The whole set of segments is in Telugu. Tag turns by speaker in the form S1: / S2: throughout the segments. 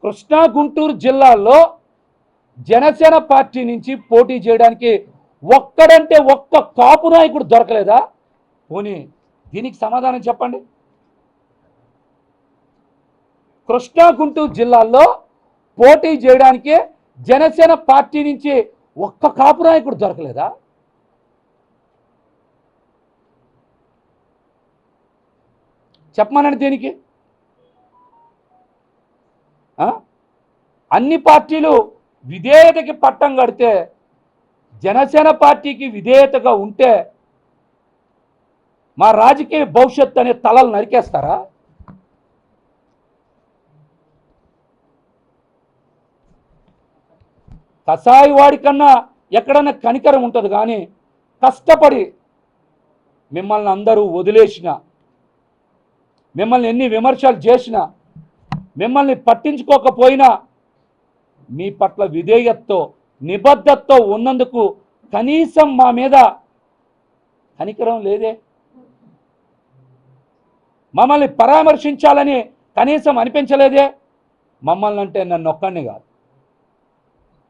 S1: కృష్ణా గుంటూరు జిల్లాల్లో జనసేన పార్టీ నుంచి పోటీ చేయడానికి ఒక్కడంటే ఒక్క కాపు నాయకుడు దొరకలేదా? పోనీ దీనికి సమాధానం చెప్పండి. కృష్ణా గుంటూరు జిల్లాల్లో పోటీ చేయడానికి జనసేన పార్టీ నుంచి ఒక్క కాపు నాయకుడు దొరకలేదా? చెప్పమనండి దీనికి. అన్ని పార్టీలు విధేయతకి పట్టం కడితే జనసేన పార్టీకి విధేయతగా ఉంటే మా రాజకీయ భవిష్యత్తు అనే తలలు నరికేస్తారా? కసాయి వాడికన్నా ఎక్కడన్నా కనికరం ఉంటుంది, కానీ కష్టపడి మిమ్మల్ని అందరూ వదిలేసిన, మిమ్మల్ని ఎన్ని విమర్శలు చేసినా, మిమ్మల్ని పట్టించుకోకపోయినా మీ పట్ల విధేయతతో నిబద్ధతతో ఉన్నందుకు కనీసం మా మీద కనికరం లేదే. మమ్మల్ని పరామర్శించాలని కనీసం అనిపించలేదే. మమ్మల్ని అంటే నన్ను ఒక్కడిని కాదు,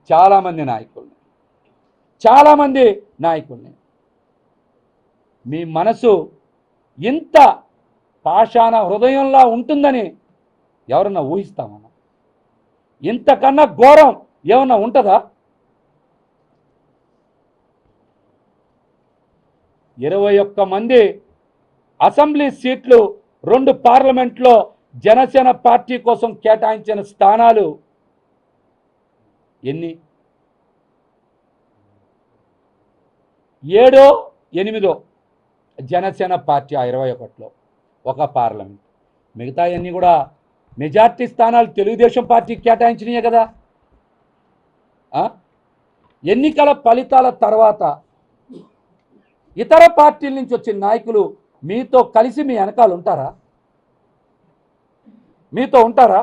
S1: చాలామంది నాయకుల్ని మీ మనసు ఇంత పాషాణ హృదయంలా ఉంటుందని ఎవరన్నా ఊహిస్తామన్నా? ఇంతకన్నా ఘోరం ఏమన్నా ఉంటుందా? 21 మంది అసెంబ్లీ సీట్లు 2 పార్లమెంట్లో జనసేన పార్టీ కోసం కేటాయించిన స్థానాలు ఎన్ని? 7, 8 జనసేన పార్టీ ఆ 21లో ఒక పార్లమెంట్. మిగతా అన్నీ కూడా మెజార్టీ స్థానాలు తెలుగుదేశం పార్టీకి కేటాయించినాయే కదా. ఎన్నికల ఫలితాల తర్వాత ఇతర పార్టీల నుంచి వచ్చిన నాయకులు మీతో కలిసి మీ వెనకాల ఉంటారా? మీతో ఉంటారా?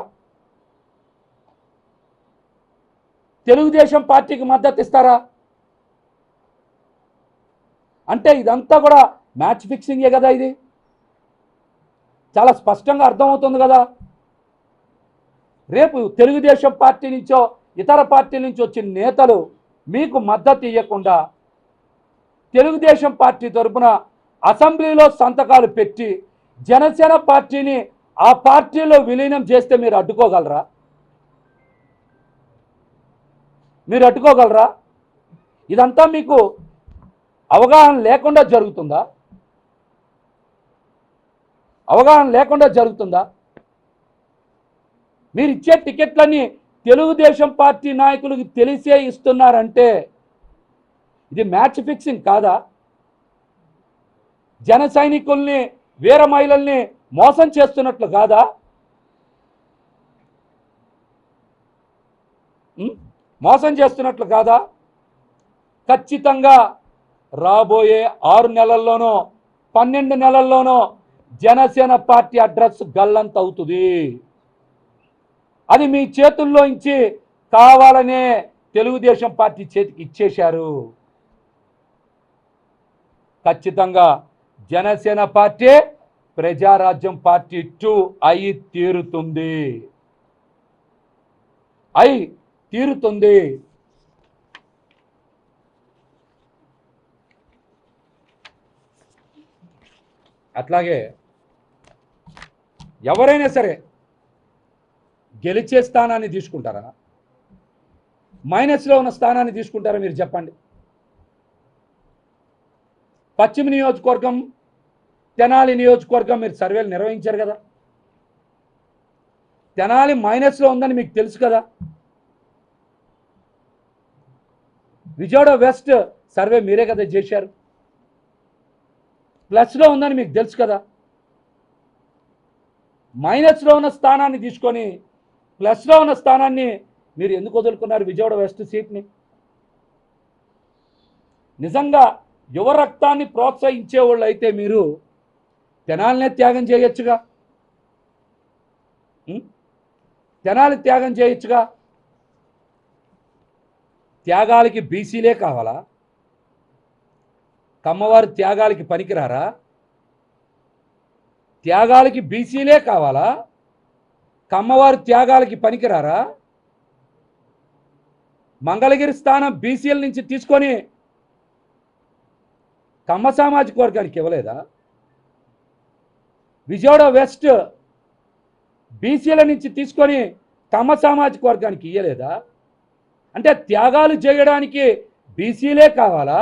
S1: తెలుగుదేశం పార్టీకి మద్దతు ఇస్తారా? అంటే ఇదంతా కూడా మ్యాచ్ ఫిక్సింగే కదా. ఇది చాలా స్పష్టంగా అర్థమవుతుంది కదా. రేపు తెలుగుదేశం పార్టీ నుంచో ఇతర పార్టీల నుంచి వచ్చిన నేతలు మీకు మద్దతు ఇవ్వకుండా తెలుగుదేశం పార్టీ తరపున అసెంబ్లీలో సంతకాలు పెట్టి జనసేన పార్టీని ఆ పార్టీలో విలీనం చేస్తే మీరు అడ్డుకోగలరా? ఇదంతా మీకు అవగాహన లేకుండా జరుగుతుందా? మీరు ఇచ్చే టికెట్లన్నీ తెలుగుదేశం పార్టీ నాయకులకు తెలిసే ఇస్తున్నారంటే ఇది మ్యాచ్ ఫిక్సింగ్ కాదా? జన సైనికుల్ని, వీర మహిళల్ని మోసం చేస్తున్నట్లు కాదా? ఖచ్చితంగా రాబోయే 6 నెలల్లోనో 12 నెలల్లోనో జనసేన పార్టీ అడ్రస్ గల్లంత అవుతుంది. అది మీ చేతుల్లో నుంచి కావాలనే తెలుగుదేశం పార్టీ చేతికి ఇచ్చేశారు. ఖచ్చితంగా జనసేన పార్టీ ప్రజారాజ్యం పార్టీ 2 అయి తీరుతుంది. అట్లాగే ఎవరైనా సరే గెలిచే స్థానాన్ని తీసుకుంటారా, మైనస్లో ఉన్న స్థానాన్ని తీసుకుంటారా? మీరు చెప్పండి. పశ్చిమ నియోజకవర్గం, తెనాలి నియోజకవర్గం మీరు సర్వేలు నిర్వహించారు కదా. తెనాలి మైనస్లో ఉందని మీకు తెలుసు కదా. విజయవాడ వెస్ట్ సర్వే మీరే కదా చేశారు, ప్లస్లో ఉందని మీకు తెలుసు కదా. మైనస్లో ఉన్న స్థానాన్ని తీసుకొని ప్లస్లో ఉన్న స్థానాన్ని మీరు ఎందుకు వదులుకున్నారు విజయవాడ వెస్ట్ సీట్ని? నిజంగా యువ రక్తాన్ని ప్రోత్సహించేవాళ్ళు అయితే మీరు తెనాలినే త్యాగం చేయొచ్చుగా. త్యాగాలకి బీసీలే కావాలా? కమ్మవారి త్యాగాలకి పనికిరారా? త్యాగాలకి బీసీలే కావాలా? కమ్మవారి త్యాగాలకి పనికిరారా? మంగళగిరి స్థానం బీసీల నుంచి తీసుకొని కమ్మ సామాజిక వర్గానికి ఇవ్వలేదా? విజయవాడ వెస్ట్ బీసీల నుంచి తీసుకొని కమ్మ సామాజిక వర్గానికి ఇయ్యలేదా? అంటే త్యాగాలు చేయడానికి బీసీలే కావాలా?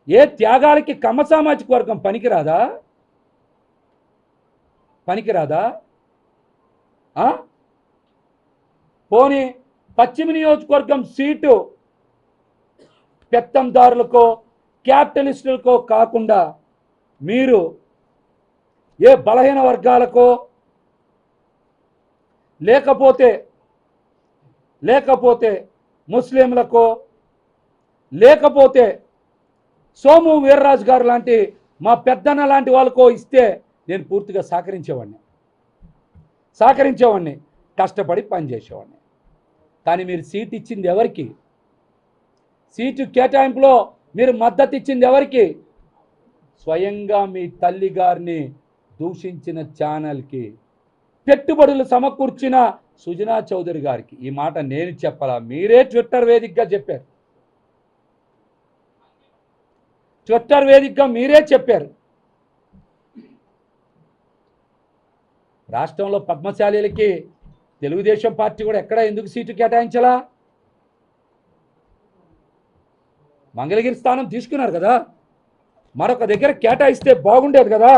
S1: ఏ త్యాగాలకి కమ్మ సామాజిక వర్గం పనికిరాదా? పోనీ పశ్చిమ నియోజకవర్గం సీటు పెత్తందారులకో క్యాపిటలిస్టులకో కాకుండా మీరు ఏ బలహీన వర్గాలకో లేకపోతే ముస్లింలకో లేకపోతే సోము వీర్రాజు గారు లాంటి మా పెద్దన్న లాంటి వాళ్ళకో ఇస్తే నేను పూర్తిగా సహకరించేవాడిని, కష్టపడి పనిచేసేవాడిని. కానీ మీరు సీట్ ఇచ్చింది ఎవరికి? సీటు కేటాయింపులో మీరు మద్దతు ఇచ్చింది ఎవరికి? స్వయంగా మీ తల్లి గారిని దూషించిన ఛానల్కి, పెట్టుబడులు సమకూర్చిన సుజనా చౌదరి గారికి. ఈ మాట నేను చెప్పాలా? మీరే ట్విట్టర్ వేదికగా చెప్పారు. మీరే చెప్పారు. రాష్ట్రంలో పద్మశాలీలకి తెలుగుదేశం పార్టీ కూడా ఎక్కడ ఎందుకు సీటు కేటాయించాలా? మంగళగిరి స్థానం తీసుకున్నారు కదా, మరొక దగ్గర కేటాయిస్తే బాగుండేది కదా.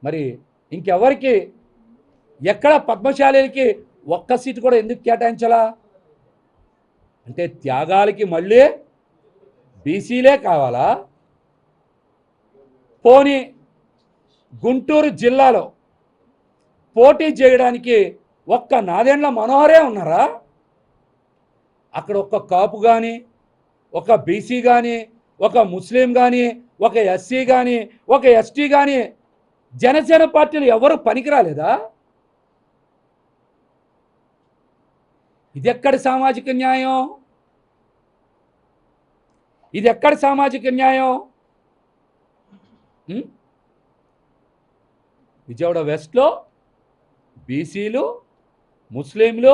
S1: మరి ఇంకెవరికి ఎక్కడ పద్మశాలీలకి ఒక్క సీటు కూడా ఎందుకు కేటాయించాలా? అంటే త్యాగాలకి మళ్ళీ బీసీలే కావాలా? పోనీ గుంటూరు జిల్లాలో పోటీ చేయడానికి ఒక్క నాదెండ్ల మనోహరే ఉన్నారా? అక్కడ ఒక్క కాపు కానీ, ఒక బీసీ కానీ, ఒక ముస్లిం కానీ, ఒక ఎస్సీ కానీ, ఒక ఎస్టీ కానీ జనసేన పార్టీలు ఎవరు పనికిరాలేదా? ఇది ఎక్కడి సామాజిక న్యాయం? విజయవాడ వెస్ట్లో బీసీలు, ముస్లింలు,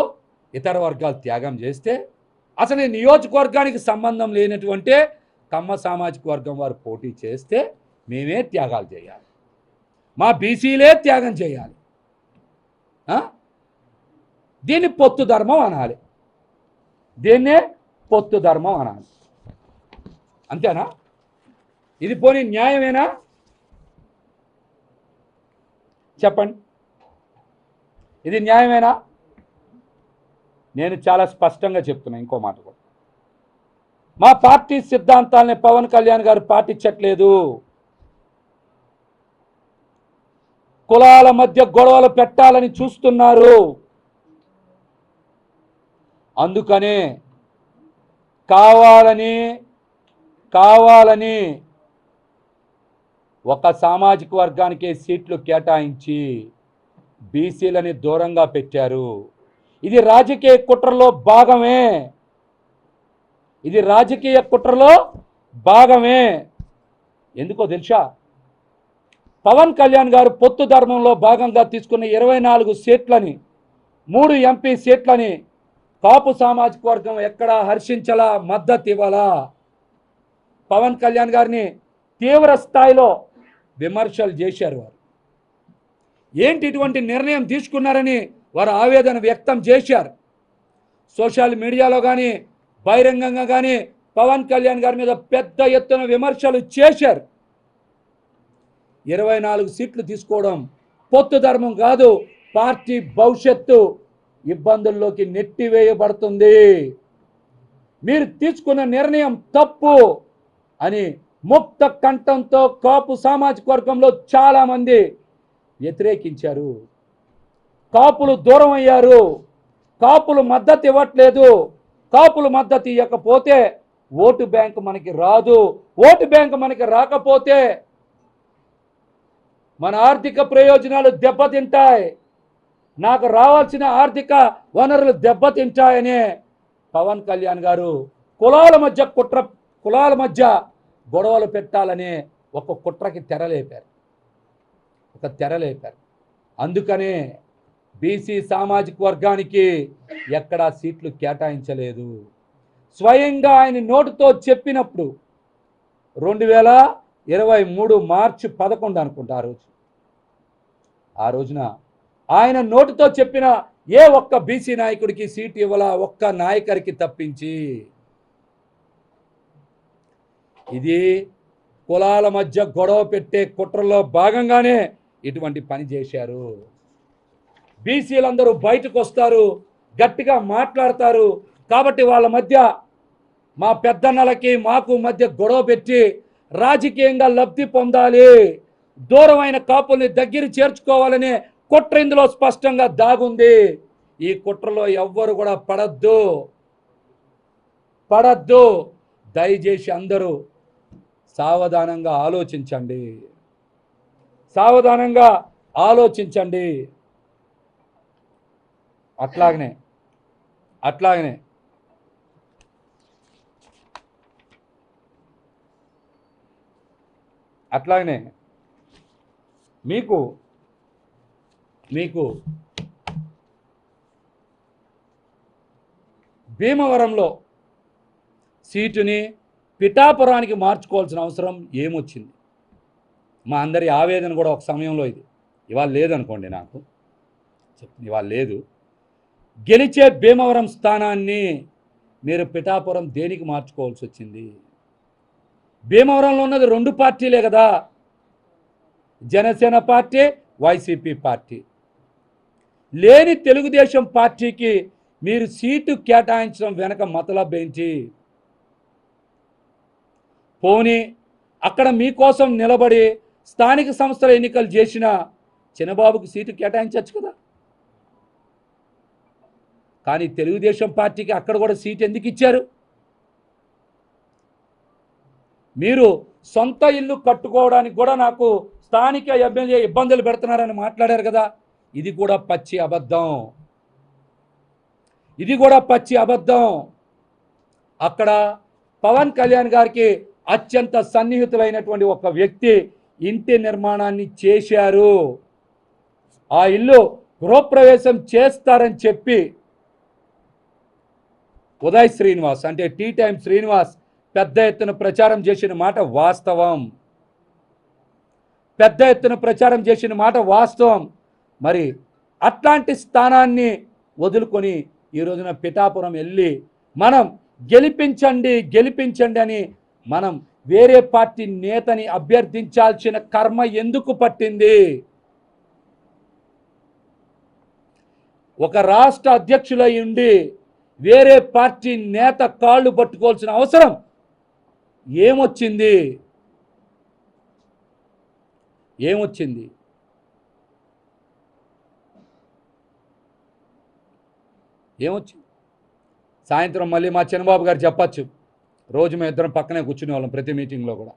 S1: ఇతర వర్గాలు త్యాగం చేస్తే అసలు ఈ నియోజకవర్గానికి సంబంధం లేనటువంటి కమ్మ సామాజిక వర్గం వారు పోటీ చేస్తే మేమే త్యాగాలు చేయాలి, మా బీసీలే త్యాగం చేయాలి. దీన్ని పొత్తు ధర్మం అనాలి. అంతేనా? ఇది పోనీ న్యాయమేనా? చెప్పండి, ఇది న్యాయమేనా? నేను చాలా స్పష్టంగా చెప్తున్నా. ఇంకో మాట కూడా, మా పార్టీ సిద్ధాంతాలని పవన్ కళ్యాణ్ గారు పాటించట్లేదు. కులాల మధ్య గొడవలు పెట్టాలని చూస్తున్నారు. అందుకనే కావాలని ఒక సామాజిక వర్గానికి సీట్లు కేటాయించి బీసీలని దూరంగా పెట్టారు. ఇది రాజకీయ కుట్రలో ఎందుకో తెలుసా? పవన్ కళ్యాణ్ గారు పొత్తు ధర్మంలో భాగంగా తీసుకున్న 24 సీట్లని, 3 ఎంపీ సీట్లని కాపు సామాజిక వర్గం ఎక్కడా హర్షించలా, మద్దతు ఇవ్వాలా. పవన్ కళ్యాణ్ గారిని తీవ్ర స్థాయిలో విమర్శలు చేశారు. వారు ఏంటి ఇటువంటి నిర్ణయం తీసుకున్నారని వారు ఆవేదన వ్యక్తం చేశారు. సోషల్ మీడియాలో కానీ బహిరంగంగా కానీ పవన్ కళ్యాణ్ గారి మీద పెద్ద ఎత్తున విమర్శలు చేశారు. 24 సీట్లు తీసుకోవడం పొత్తు ధర్మం కాదు, పార్టీ భవిష్యత్తు ఇబ్బందుల్లోకి నెట్టివేయబడుతుంది, మీరు తీసుకున్న నిర్ణయం తప్పు అని ముక్త కంఠంతో కాపు సామాజిక వర్గంలో చాలామంది వ్యతిరేకించారు. కాపులు దూరం అయ్యారు, కాపులు మద్దతు ఇవ్వట్లేదు. కాపులు మద్దతు ఇవ్వకపోతే ఓటు బ్యాంకు మనకి రాదు. ఓటు బ్యాంకు మనకి రాకపోతే మన ఆర్థిక ప్రయోజనాలు దెబ్బతింటాయి, నాకు రావాల్సిన ఆర్థిక వనరులు దెబ్బతింటాయనే పవన్ కళ్యాణ్ గారు కులాల మధ్య గొడవలు పెట్టాలనే ఒక కుట్రకి తెరలేపారు. అందుకనే బీసీ సామాజిక వర్గానికి ఎక్కడా సీట్లు కేటాయించలేదు. స్వయంగా ఆయన నోటుతో చెప్పినప్పుడు 2023 మార్చి 11 అనుకుంటా ఆ రోజున ఆయన నోటుతో చెప్పిన ఏ ఒక్క బీసీ నాయకుడికి సీటు ఇవ్వాల, ఒక్క నాయకుడికి తప్పించి. ఇది కులాల మధ్య గొడవ పెట్టే కుట్రలో భాగంగానే ఇటువంటి పని చేశారు. బీసీలందరూ బయటకు వస్తారు, గట్టిగా మాట్లాడతారు. కాబట్టి వాళ్ళ మధ్య మా పెద్దన్నలకి మాకు మధ్య గొడవ పెట్టి రాజకీయంగా లబ్ధి పొందాలి, దూరమైన కాపుల్ని దగ్గర చేర్చుకోవాలనే కుట్ర ఇందులో స్పష్టంగా దాగుంది. ఈ కుట్రలో ఎవ్వరు కూడా పడద్దు. దయచేసి అందరూ సావధానంగా ఆలోచించండి. అట్లాగనే మీకు భీమవరంలో సీటుని పిఠాపురానికి మార్చుకోవాల్సిన అవసరం ఏమొచ్చింది? మా అందరి ఆవేదన కూడా ఒక సమయంలో ఇది. ఇవాళ లేదనుకోండి, నాకు ఇవాళ లేదు. గెలిచే భీమవరం స్థానాన్ని మీరు పిఠాపురం దేనికి మార్చుకోవాల్సి వచ్చింది? భీమవరంలో ఉన్నది 2 పార్టీలే కదా, జనసేన పార్టీ, వైసీపీ పార్టీ. లేని తెలుగుదేశం పార్టీకి మీరు సీటు కేటాయించడం వెనక మతలబ్ ఏంటి? పోనీ అక్కడ మీకోసం నిలబడి స్థానిక సంస్థల ఎన్నికలు చేసిన చిన్నబాబుకి సీటు కేటాయించవచ్చు కదా. కానీ తెలుగుదేశం పార్టీకి అక్కడ కూడా సీటు ఎందుకు ఇచ్చారు? మీరు సొంత ఇల్లు కట్టుకోవడానికి కూడా నాకు స్థానిక ఎమ్మెల్యే ఇబ్బందులు పెడుతున్నారని మాట్లాడారు కదా. ఇది కూడా పచ్చి అబద్ధం. అక్కడ పవన్ కళ్యాణ్ గారికి అత్యంత సన్నిహితులైనటువంటి ఒక వ్యక్తి ఇంటి నిర్మాణాన్ని చేశారు. ఆ ఇల్లు గృహప్రవేశం చేస్తారని చెప్పి ఉదయ్ శ్రీనివాస్ అంటే టీ టైమ్ శ్రీనివాస్ పెద్ద ఎత్తున ప్రచారం చేసిన మాట వాస్తవం. మరి అట్లాంటి స్థానాన్ని వదులుకొని ఈ రోజున పిఠాపురం వెళ్ళి మనం గెలిపించండి అని మనం వేరే పార్టీ నేతని అభ్యర్థించాల్సిన కర్మ ఎందుకు పట్టింది? ఒక రాష్ట్ర అధ్యక్షులై ఉండి వేరే పార్టీ నేత కాళ్ళు పట్టుకోవాల్సిన అవసరం ఏమొచ్చింది? సాయంత్రం మళ్ళీ మా చిన్నబాబు గారు చెప్పచ్చు, రోజు మేము ఇద్దరం పక్కనే కూర్చునే వాళ్ళం ప్రతి మీటింగ్లో కూడా.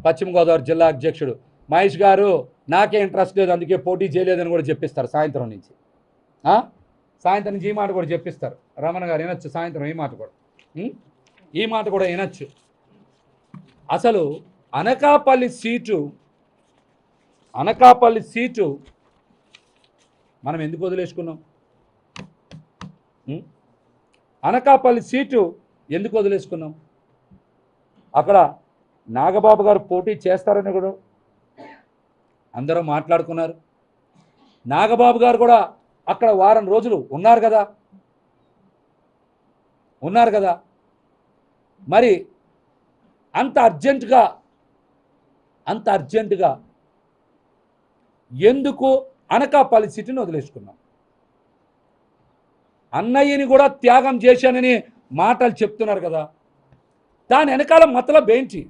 S1: పశ్చిమ గోదావరి జిల్లా అధ్యక్షుడు మహేష్ గారు నాకే ఇంట్రెస్ట్ లేదు అందుకే పోటీ చేయలేదని కూడా చెప్పిస్తారు. సాయంత్రం నుంచి ఈ మాట కూడా చెప్పిస్తారు. రమణ గారు వినొచ్చు సాయంత్రం ఈ మాట కూడా వినొచ్చు. అసలు అనకాపల్లి సీటు మనం ఎందుకు వదిలేసుకున్నాం? అనకాపల్లి సీటు ఎందుకు వదిలేసుకున్నాం? అక్కడ నాగబాబు గారు పోటీ చేస్తారని కూడా అందరూ మాట్లాడుకున్నారు. నాగబాబు గారు కూడా అక్కడ వారం రోజులు ఉన్నారు కదా. మరి అంత అర్జెంటుగా ఎందుకు అనకాపల్లి సీటుని వదిలేసుకున్నాం? అన్నయ్యని కూడా త్యాగం చేశానని మాటలు చెప్తున్నారు కదా. దాని వెనకాల మతలబ్ ఏంటి?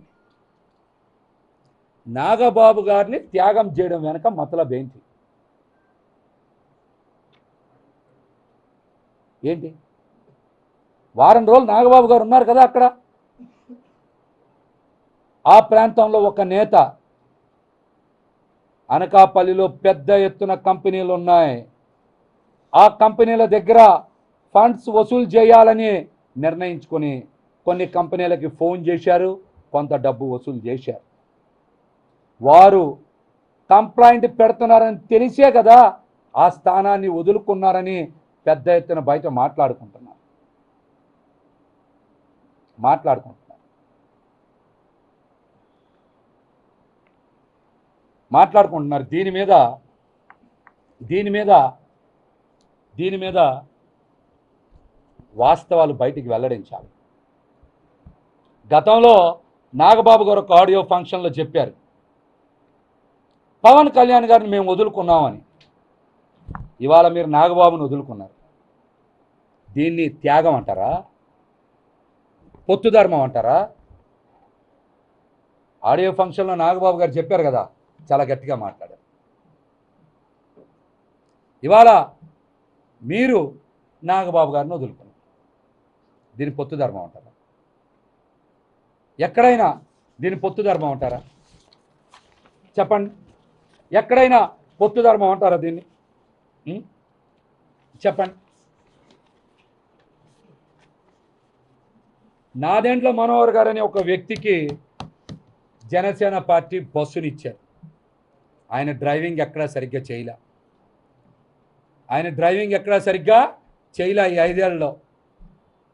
S1: నాగబాబు గారిని త్యాగం చేయడం వెనక మతలబ్ ఏంటి? వారం రోజులు నాగబాబు గారు ఉన్నారు కదా అక్కడ. ఆ ప్రాంతంలో ఒక నేత, అనకాపల్లిలో పెద్ద ఎత్తున కంపెనీలు ఉన్నాయి, ఆ కంపెనీల దగ్గర ఫండ్స్ వసూలు చేయాలని నిర్ణయించుకొని కొన్ని కంపెనీలకి ఫోన్ చేశారు, కొంత డబ్బు వసూలు చేశారు. వారు కంప్లైంట్ పెడుతున్నారని తెలిసే కదా ఆ స్థానాన్ని వదులుకున్నారని పెద్ద ఎత్తున బయట మాట్లాడుకుంటున్నారు. దీని మీద వాస్తవాలు బయటికి వెల్లడించాలి. గతంలో నాగబాబు గారు ఒక ఆడియో ఫంక్షన్లో చెప్పారు, పవన్ కళ్యాణ్ గారిని మేము వదులుకున్నామని. ఇవాళ మీరు నాగబాబుని వదులుకున్నారు. దీన్ని త్యాగం అంటారా? పొత్తు ధర్మం అంటారా? ఆడియో ఫంక్షన్లో నాగబాబు గారు చెప్పారు కదా, చాలా గట్టిగా మాట్లాడారు. ఇవాళ మీరు నాగబాబు గారిని వదులుకున్నారు. దీని పొత్తు ధర్మం అంటారా? ఎక్కడైనా దీని పొత్తు ధర్మం అంటారా? చెప్పండి, ఎక్కడైనా పొత్తు ధర్మం అంటారా దీన్ని? చెప్పండి. నాదెండ్ల మనోహర్ గారు అనే ఒక వ్యక్తికి జనసేన పార్టీ బస్సునిచ్చారు. ఆయన డ్రైవింగ్ ఎక్కడా సరిగ్గా చేయలే. ఈ 5 ఏళ్లలో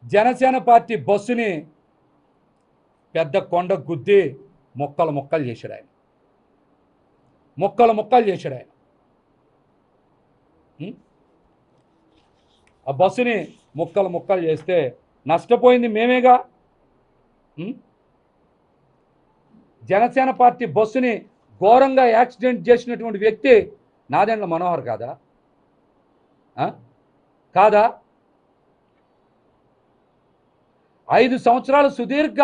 S1: జనసేన పార్టీ బస్సుని పెద్ద కొండ గుద్ది మొక్కలు చేశాడు ఆయన. ఆ బస్సుని ముక్కలు చేస్తే నష్టపోయింది మేమేగా. జనసేన పార్టీ బస్సుని ఘోరంగా యాక్సిడెంట్ చేసినటువంటి వ్యక్తి నాదెండ్ల మనోహర్ కాదా? 5 సంవత్సరాల సుదీర్ఘ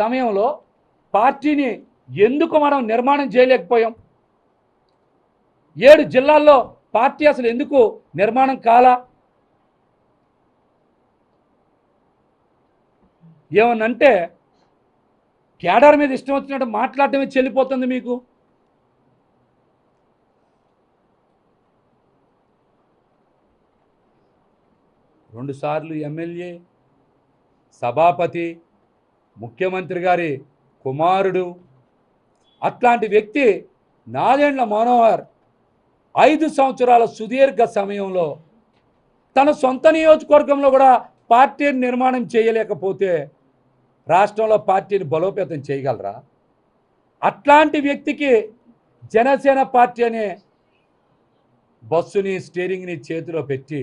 S1: సమయంలో పార్టీని ఎందుకు మనం నిర్మాణం చేయలేకపోయాం? 7 జిల్లాల్లో పార్టీ అసలు ఎందుకు నిర్మాణం కాలా? ఏమన్నంటే కేడర్ మీద ఇష్టం వచ్చినట్టు మాట్లాడటమే చెల్లిపోతుంది మీకు. రెండుసార్లు ఎమ్మెల్యే, సభాపతి, ముఖ్యమంత్రి గారి కుమారుడు, అట్లాంటి వ్యక్తి నాదెండ్ల మనోహర్ 5 సంవత్సరాల సుదీర్ఘ సమయంలో తన సొంత నియోజకవర్గంలో కూడా పార్టీని నిర్మాణం చేయలేకపోతే రాష్ట్రంలో పార్టీని బలోపేతం చేయగలరా? అట్లాంటి వ్యక్తికి జనసేన పార్టీ అనే బస్సుని, స్టీరింగ్ని చేతిలో పెట్టి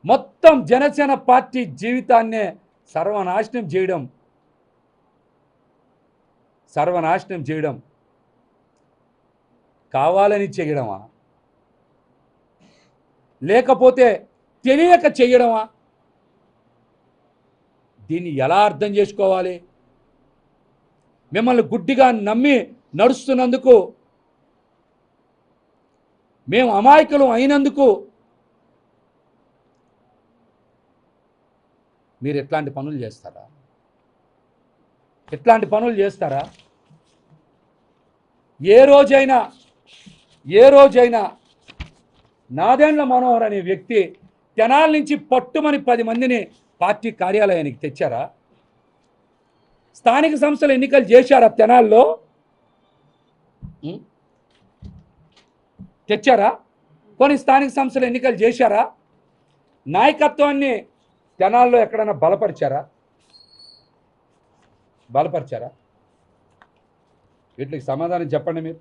S1: మొత్తం జనసేన పార్టీ జీవితాన్నే సర్వనాశనం చేయడం కావాలని చేయడమా, లేకపోతే తెలియక చేయడమా? దీన్ని ఎలా అర్థం చేసుకోవాలి? మిమ్మల్ని గుడ్డిగా నమ్మి నడుస్తున్నందుకు, మేము అమాయకులం అయినందుకు మీరు ఎట్లాంటి పనులు చేస్తారా? ఏ రోజైనా నాదెండ్ల మనోహర్ అనే వ్యక్తి తెనాల నుంచి పట్టుమని 10 మందిని పార్టీ కార్యాలయానికి తెచ్చారా? స్థానిక సంస్థల ఎన్నికలు చేశారా? తెనాల్లో తెచ్చారా? కొన్ని స్థానిక సంస్థల ఎన్నికలు చేశారా? నాయకత్వాన్ని తెనాల్లో ఎక్కడైనా బలపరిచారా? వీటికి సమాధానం చెప్పండి. మీరు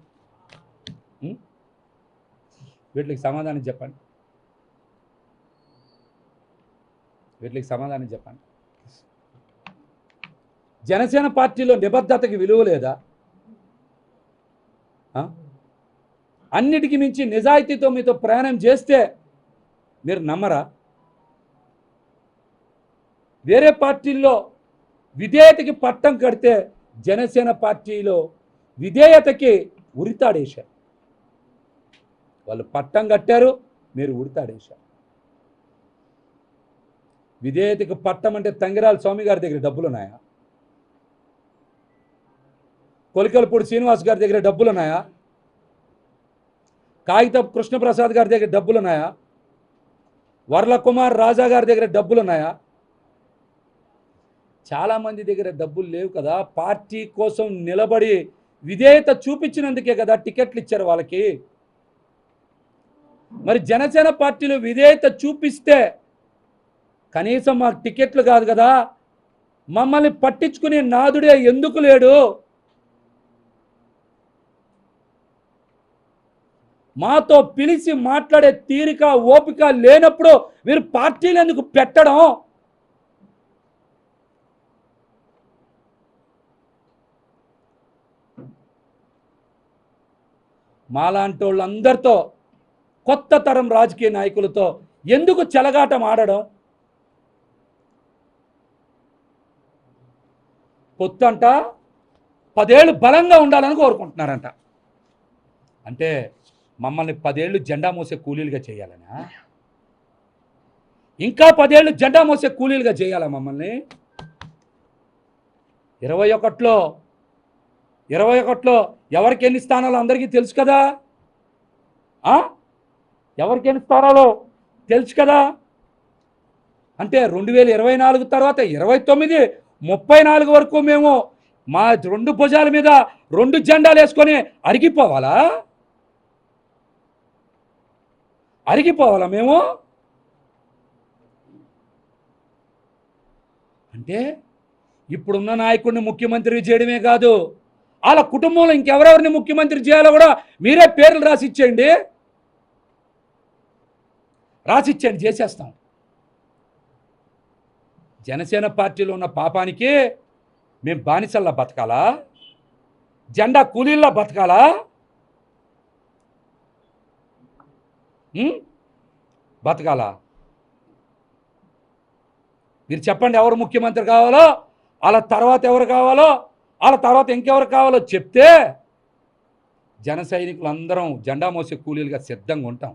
S1: వీటికి సమాధానం చెప్పండి. జనసేన పార్టీలో నిబద్ధతకి విలువ లేదా? అన్నిటికీ మించి నిజాయితీతో మీతో ప్రయాణం చేస్తే మీరు నమ్మరా? వేరే పార్టీల్లో విధేయతకి పట్టం కడితే జనసేన పార్టీలో విధేయతకి ఉరితాడేశారు. వాళ్ళు పట్టం కట్టారు, మీరు ఉరితాడేశారు. విధేయతకి పట్టం అంటే తంగిరాల స్వామి గారి దగ్గర డబ్బులు ఉన్నాయా? కొలికలపూడి శ్రీనివాస్ గారి దగ్గర డబ్బులు ఉన్నాయా? కాగితపు కృష్ణప్రసాద్ గారి దగ్గర డబ్బులు ఉన్నాయా? వర్ల కుమార్ రాజా గారి దగ్గర డబ్బులు ఉన్నాయా? చాలామంది దగ్గర డబ్బులు లేవు కదా. పార్టీ కోసం నిలబడి విధేయత చూపించినందుకే కదా టికెట్లు ఇచ్చారు వాళ్ళకి. మరి జనసేన పార్టీలో విధేయత చూపిస్తే కనీసం మాకు టికెట్లు కాదు కదా, మమ్మల్ని పట్టించుకునే నాదుడే ఎందుకు లేడు? మాతో పిలిచి మాట్లాడే తీరిక ఓపిక లేనప్పుడు మీరు పార్టీలు ఎందుకు పెట్టడం? మాలాంటి వాళ్ళందరితో, కొత్త తరం రాజకీయ నాయకులతో ఎందుకు చెలగాటం ఆడడం? పొత్తంట 10 ఏళ్ళు బలంగా ఉండాలని కోరుకుంటున్నారంట. అంటే మమ్మల్ని 10 ఏళ్ళు జెండా మోసే కూలీలుగా చేయాలనా? ఇంకా 10 ఏళ్ళు జెండా మోసే కూలీలుగా చేయాలా మమ్మల్ని? 21లో ఎవరికి ఎన్ని స్థానాలు అందరికీ తెలుసు కదా. ఎవరికి ఎన్ని స్థానాలు తెలుసు కదా. అంటే 2024 తర్వాత 29, 34 వరకు మేము మా 2 భుజాల మీద 2 జెండాలు వేసుకొని అరిగిపోవాలా మేము? అంటే ఇప్పుడున్న నాయకుడిని ముఖ్యమంత్రి చేయడమే కాదు, వాళ్ళ కుటుంబంలో ఇంకెవరెవరిని ముఖ్యమంత్రి చేయాలో కూడా మీరే పేర్లు రాసిచ్చేయండి, చేసేస్తాం. జనసేన పార్టీలో ఉన్న పాపానికి మేము బానిసల్లా బతకాలా? జెండా కూలీల్లా బతకాలా? బతకాలా? మీరు చెప్పండి, ఎవరు ముఖ్యమంత్రి కావాలో, వాళ్ళ తర్వాత ఎవరు కావాలో, వాళ్ళ తర్వాత ఇంకెవరు కావాలో చెప్తే జన సైనికులు అందరం జెండా మోసే కూలీలుగా సిద్ధంగా ఉంటాం.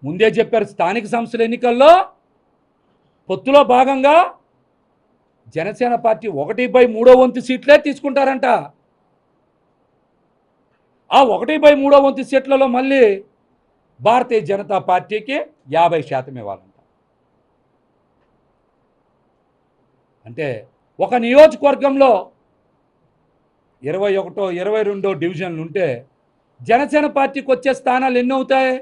S1: ముందే చెప్పారు, స్థానిక సంస్థల ఎన్నికల్లో పొత్తులో భాగంగా జనసేన పార్టీ 1/3 సీట్లే తీసుకుంటారంట. ఆ 1/3 సీట్లలో మళ్ళీ భారతీయ జనతా పార్టీకి 50% ఇవ్వాలంట. అంటే ఒక నియోజకవర్గంలో 21, 22 డివిజన్లు ఉంటే జనసేన పార్టీకి వచ్చే స్థానాలు ఎన్ని అవుతాయి?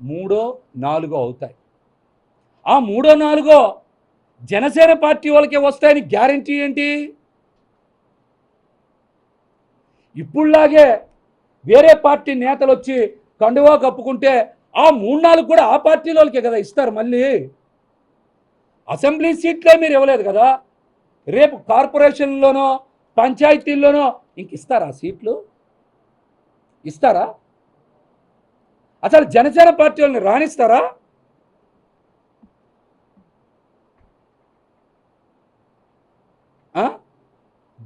S1: 3, 4 అవుతాయి. ఆ 3, 4 జనసేన పార్టీ వాళ్ళకే వస్తాయని గ్యారంటీ ఏంటి? ఇప్పుడులాగే వేరే పార్టీ నేతలు వచ్చి కండువా కప్పుకుంటే ఆ 3, 4 కూడా ఆ పార్టీ వాళ్ళకే కదా ఇస్తారు. మళ్ళీ అసెంబ్లీ సీట్లే మీరు ఇవ్వలేదు కదా, రేపు కార్పొరేషన్లోనో పంచాయతీల్లోనో ఇంక ఇస్తారా సీట్లు? ఇస్తారా? అసలు జనసేన పార్టీ వాళ్ళని రాణిస్తారా?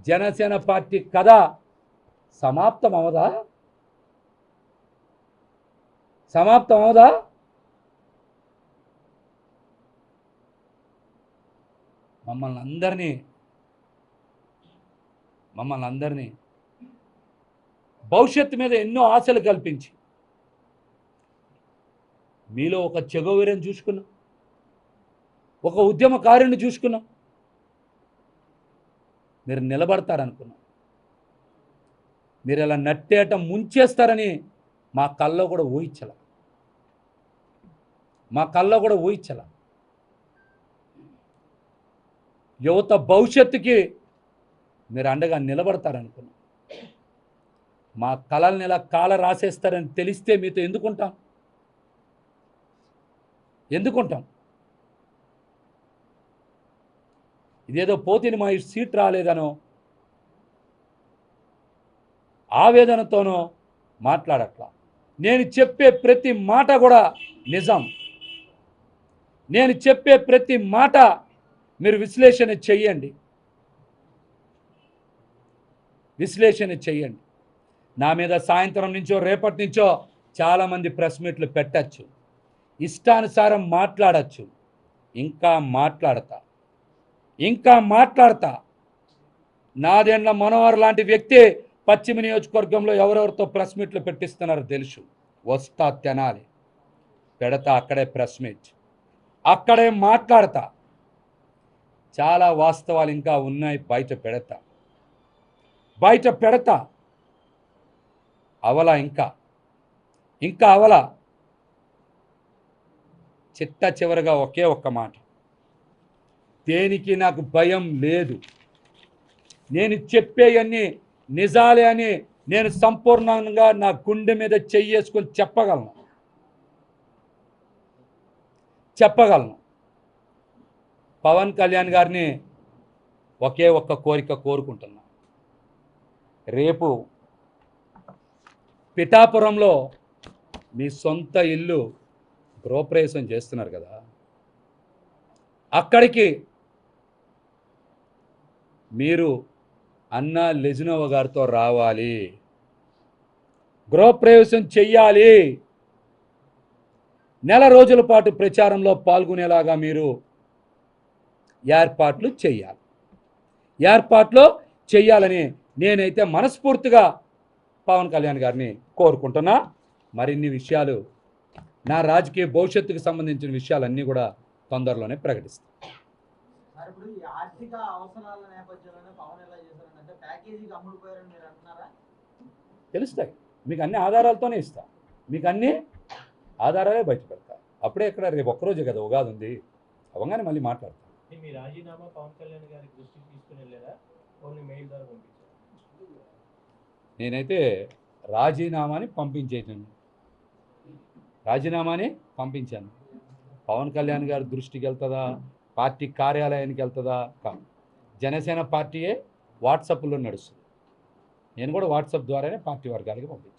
S1: జనసేన పార్టీ కథ సమాప్తం అవదా? మమ్మల్ని అందరినీ భవిష్యత్తు మీద ఎన్నో ఆశలు కల్పించి మీలో ఒక చెగోవీరని చూసుకున్నాం, ఒక ఉద్యమకారుని చూసుకున్నాం. మీరు నిలబడతారనుకున్నాం. మీరు ఇలా నట్టేట ముంచేస్తారని మా కల్లో కూడా ఊహించల. యువత భవిష్యత్తుకి మీరు అండగా నిలబడతారనుకున్నాం. మా కళల్ని ఇలా కాల రాసేస్తారని తెలిస్తే మీతో ఎందుకుంటాం? ఇదేదో పోతిని మా సీట్ రాలేదనో ఆవేదనతోనో మాట్లాడట్లా. నేను చెప్పే ప్రతి మాట కూడా నిజం. నేను చెప్పే ప్రతి మాట మీరు విశ్లేషణ చెయ్యండి. నా మీద సాయంత్రం నుంచో రేపటి నుంచో చాలామంది ప్రెస్ మీట్లు పెట్టచ్చు, ఇష్టానుసారం మాట్లాడచ్చు. ఇంకా మాట్లాడతా. నాదెండ్ల మనోహర్ లాంటి వ్యక్తి పశ్చిమ నియోజకవర్గంలో ఎవరెవరితో ప్రెస్ మీట్లు పెట్టిస్తున్నారో తెలుసు. వస్తా తెనాలి, పెడతా అక్కడే ప్రెస్ మీట్, అక్కడే మాట్లాడతా. చాలా వాస్తవాలు ఇంకా ఉన్నాయి, బయట పెడతా అవల ఇంకా అవల. చివరగా ఒకే ఒక్క మాట, దేనికి నాకు భయం లేదు. నేను చెప్పేవన్నీ నిజాలే అని నేను సంపూర్ణంగా నా గుండె మీద చెయ్యేసుకొని చెప్పగలను. పవన్ కళ్యాణ్ గారిని ఒకే ఒక్క కోరిక కోరుకుంటున్నా, రేపు పిఠాపురంలో మీ సొంత ఇల్లు గృహప్రవేశం చేస్తున్నారు కదా, అక్కడికి మీరు అన్నా లెజినోవా గారితో రావాలి, గృహప్రవేశం చెయ్యాలి. నెల రోజుల పాటు ప్రచారంలో పాల్గొనేలాగా మీరు ఏర్పాట్లు చేయాలని నేనైతే మనస్ఫూర్తిగా పవన్ కళ్యాణ్ గారిని కోరుకుంటున్నా. మరిన్ని విషయాలు, నా రాజకీయ భవిష్యత్తుకు సంబంధించిన విషయాలన్నీ కూడా తొందరలోనే ప్రకటిస్తాను.
S2: ఇప్పుడు ఈ ఆర్థిక అవసరాల నేపథ్యంలోనే పవన్ ఎలా చేశారంటే ప్యాకేజీకి అమ్ముడుపోయారని మీరు అంటున్నారా?
S1: తెలుస్తాయి, మీకు అన్ని ఆధారాలతోనే ఇస్తా, మీకు అన్ని ఆధారాలే బయట పెడతా. అప్పుడే ఎక్కడ రేపు ఒక్కరోజే కదా ఉగాది ఉంది, అవగానే మళ్ళీ మాట్లాడతాను.
S3: మీ రాజీనామా పవన్ కళ్యాణ్ గారి దృష్టికి తీసుకుని వెళ్ళారా, ఓన్లీ మెయిల్ ద్వారా పంపించారు?
S1: నేనైతే రాజీనామాని పంపించాను. పవన్ కళ్యాణ్ గారి దృష్టికి వెళ్తుందా, పార్టీ కార్యాలయానికి వెళ్తుందా కాదు. జనసేన పార్టీయే వాట్సాప్లో నడుస్తుంది, నేను కూడా వాట్సాప్ ద్వారానే పార్టీ వర్గాలకి పంపించాను.